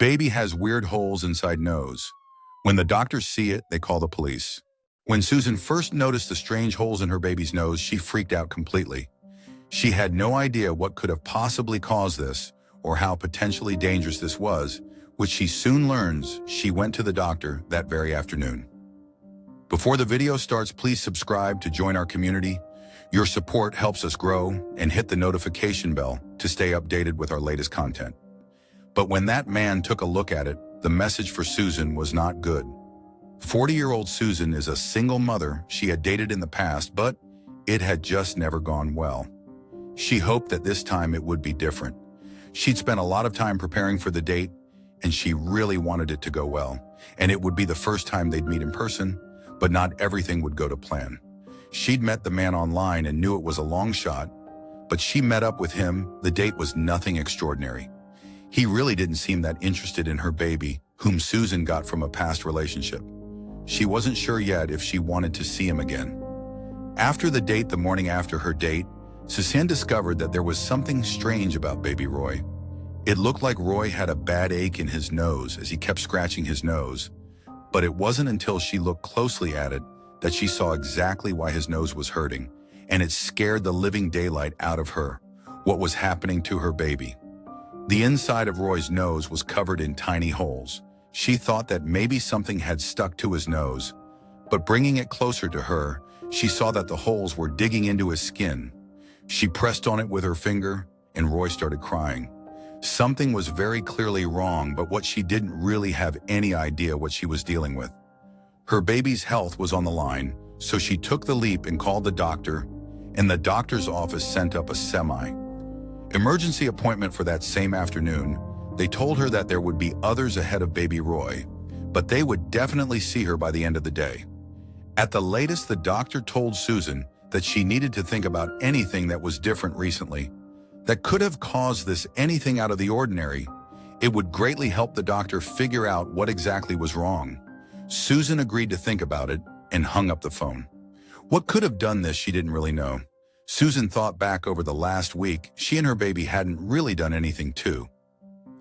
Baby has weird holes inside nose. When the doctors see it, they call the police. When Susan first noticed the strange holes in her baby's nose, she freaked out completely. She had no idea what could have possibly caused this or how potentially dangerous this was, which she soon learns. She went to the doctor that very afternoon. Before the video starts, please subscribe to join our community. Your support helps us grow, and hit the notification bell to stay updated with our latest content. But when that man took a look at it, the message for Susan was not good. 40-year-old Susan is a single mother. She had dated in the past, but it had just never gone well. She hoped that this time it would be different. She'd spent a lot of time preparing for the date, and she really wanted it to go well. And it would be the first time they'd meet in person, but not everything would go to plan. She'd met the man online and knew it was a long shot, but she met up with him. The date was nothing extraordinary. He really didn't seem that interested in her baby, whom Susan got from a past relationship. She wasn't sure yet if she wanted to see him again. After the date, the morning after her date, Susan discovered that there was something strange about baby Roy. It looked like Roy had a bad ache in his nose as he kept scratching his nose. But it wasn't until she looked closely at it that she saw exactly why his nose was hurting, and it scared the living daylight out of her. What was happening to her baby? The inside of Roy's nose was covered in tiny holes. She thought that maybe something had stuck to his nose, but bringing it closer to her, she saw that the holes were digging into his skin. She pressed on it with her finger, and Roy started crying. Something was very clearly wrong, but what she didn't really have any idea what she was dealing with. Her baby's health was on the line, so she took the leap and called the doctor, and the doctor's office sent up a semi-emergency appointment for that same afternoon. They told her that there would be others ahead of baby Roy, but they would definitely see her by the end of the day. At the latest, the doctor told Susan that she needed to think about anything that was different recently, that could have caused this, anything out of the ordinary. It would greatly help the doctor figure out what exactly was wrong. Susan agreed to think about it and hung up the phone. What could have done this, she didn't really know. Susan thought back over the last week. She and her baby hadn't really done anything too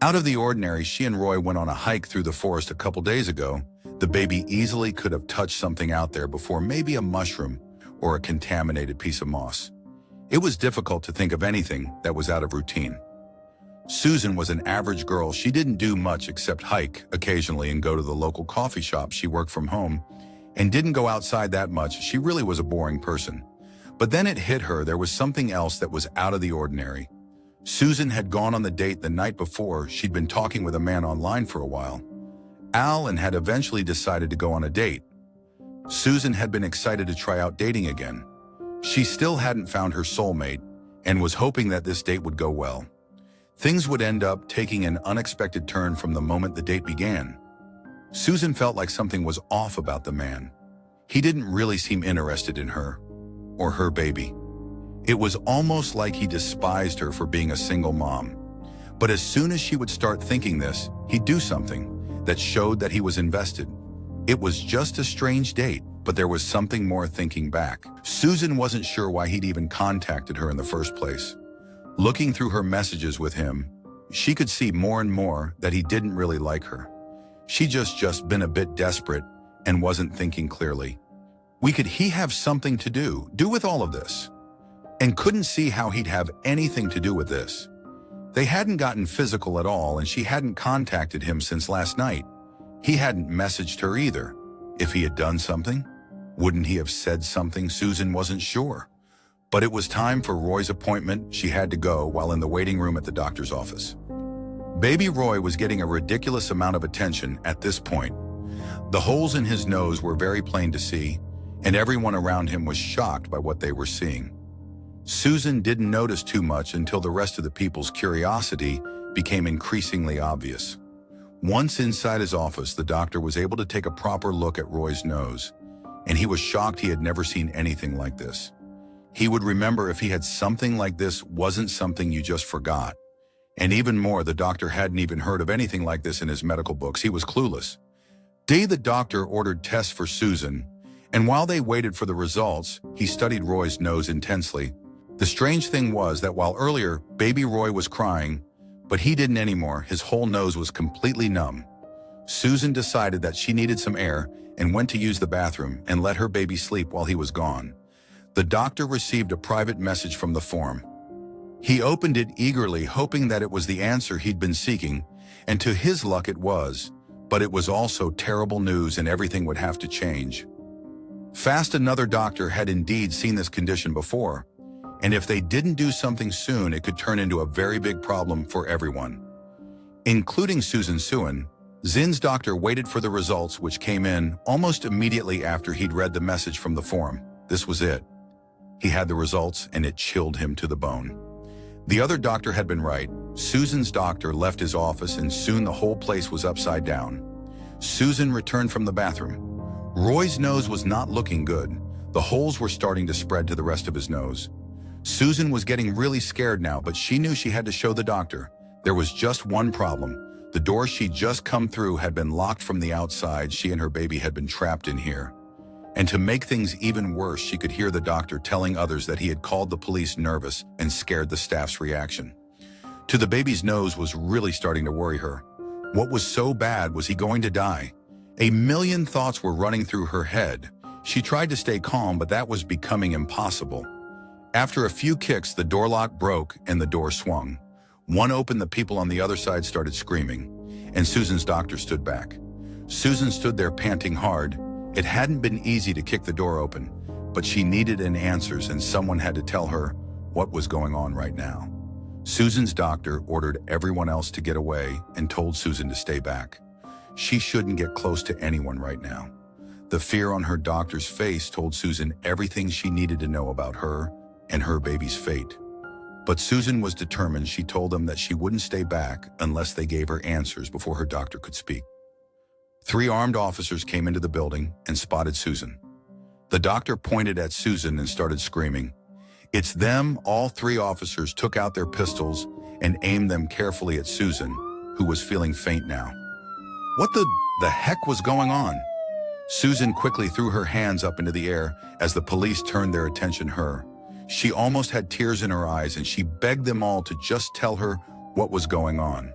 out of the ordinary. She and Roy went on a hike through the forest a couple days ago. The baby easily could have touched something out there before, maybe a mushroom or a contaminated piece of moss. It was difficult to think of anything that was out of routine. Susan was an average girl. She didn't do much except hike occasionally and go to the local coffee shop. She worked from home and didn't go outside that much. She really was a boring person. But then it hit her. There was something else that was out of the ordinary. Susan had gone on the date the night before. She'd been talking with a man online for a while, Al, and had eventually decided to go on a date. Susan had been excited to try out dating again. She still hadn't found her soulmate and was hoping that this date would go well. Things would end up taking an unexpected turn from the moment the date began. Susan felt like something was off about the man. He didn't really seem interested in her or her baby. It was almost like he despised her for being a single mom. But as soon as she would start thinking this, he'd do something that showed that he was invested. It was just a strange date, but there was something more. Thinking back, Susan wasn't sure why he'd even contacted her in the first place. Looking through her messages with him, she could see more and more that he didn't really like her. She just been a bit desperate and wasn't thinking clearly. Could he have something to do with all of this? And couldn't see how he'd have anything to do with this. They hadn't gotten physical at all, and she hadn't contacted him since last night. He hadn't messaged her either. If he had done something, wouldn't he have said something? Susan wasn't sure. But it was time for Roy's appointment. She had to go while in the waiting room at the doctor's office. Baby Roy was getting a ridiculous amount of attention at this point. The holes in his nose were very plain to see, and everyone around him was shocked by what they were seeing. Susan didn't notice too much until the rest of the people's curiosity became increasingly obvious. Once inside his office, the doctor was able to take a proper look at Roy's nose, and he was shocked. He had never seen anything like this. He would remember if he had something like this. Wasn't something you just forgot. And even more, the doctor hadn't even heard of anything like this in his medical books. He was clueless. The doctor ordered tests for Susan, and while they waited for the results, he studied Roy's nose intensely. The strange thing was that while earlier, baby Roy was crying, But he didn't anymore. His whole nose was completely numb. Susan decided that she needed some air and went to use the bathroom and let her baby sleep while he was gone. The doctor received a private message from the form. He opened it eagerly, hoping that it was the answer he'd been seeking, and to his luck it was, but it was also terrible news and everything would have to change. Fast, another doctor had indeed seen this condition before, and if they didn't do something soon, it could turn into a very big problem for everyone. Including Susan Suen, Zin's doctor waited for the results, which came in almost immediately after he'd read the message from the form. This was it. He had the results, and it chilled him to the bone. The other doctor had been right. Susan's doctor left his office, and soon the whole place was upside down. Susan returned from the bathroom. Roy's nose was not looking good. The holes were starting to spread to the rest of his nose. Susan was getting really scared now, but she knew she had to show the doctor. There was just one problem. The door she'd just come through had been locked from the outside. She and her baby had been trapped in here. And to make things even worse, she could hear the doctor telling others that he had called the police, nervous and scared the staff's reaction. To the baby's nose was really starting to worry her. What was so bad? Was he going to die? A million thoughts were running through her head. She tried to stay calm, but that was becoming impossible. After a few kicks, the door lock broke and the door swung. One opened, the people on the other side started screaming, and Susan's doctor stood back. Susan stood there panting hard. It hadn't been easy to kick the door open, but she needed answers, and someone had to tell her what was going on right now. Susan's doctor ordered everyone else to get away and told Susan to stay back. She shouldn't get close to anyone right now. The fear on her doctor's face told Susan everything she needed to know about her and her baby's fate. But Susan was determined. She told them that she wouldn't stay back unless they gave her answers before her doctor could speak. 3 armed officers came into the building and spotted Susan. The doctor pointed at Susan and started screaming, "It's them!" All 3 officers took out their pistols and aimed them carefully at Susan, who was feeling faint now. What the heck was going on? Susan quickly threw her hands up into the air as the police turned their attention to her. She almost had tears in her eyes, and she begged them all to just tell her what was going on.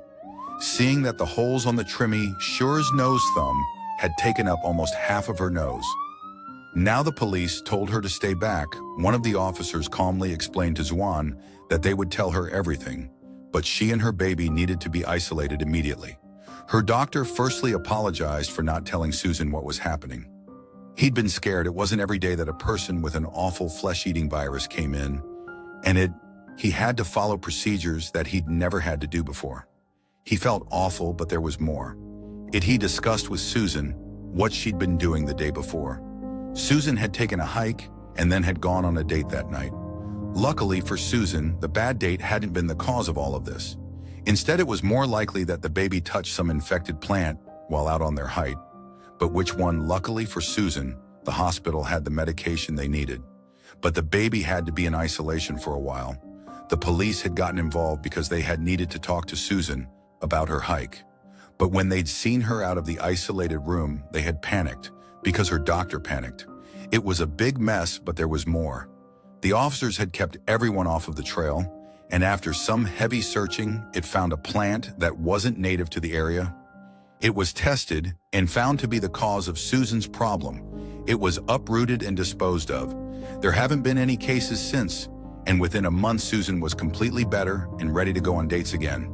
Seeing that the holes on the trimmy Sure's nose thumb had taken up almost half of her nose. Now the police told her to stay back. One of the officers calmly explained to Zuan that they would tell her everything, but she and her baby needed to be isolated immediately. Her doctor firstly apologized for not telling Susan what was happening. He'd been scared. It wasn't every day that a person with an awful flesh-eating virus came in, and he had to follow procedures that he'd never had to do before. He felt awful, but there was more. He discussed with Susan what she'd been doing the day before. Susan had taken a hike and then had gone on a date that night. Luckily for Susan, the bad date hadn't been the cause of all of this. Instead, it was more likely that the baby touched some infected plant while out on their hike. But which one? Luckily for Susan, the hospital had the medication they needed. But the baby had to be in isolation for a while. The police had gotten involved because they had needed to talk to Susan about her hike. But when they'd seen her out of the isolated room, they had panicked because her doctor panicked. It was a big mess, but there was more. The officers had kept everyone off of the trail, and after some heavy searching, it found a plant that wasn't native to the area. It was tested and found to be the cause of Susan's problem. It was uprooted and disposed of. There haven't been any cases since, and within a month Susan was completely better and ready to go on dates again.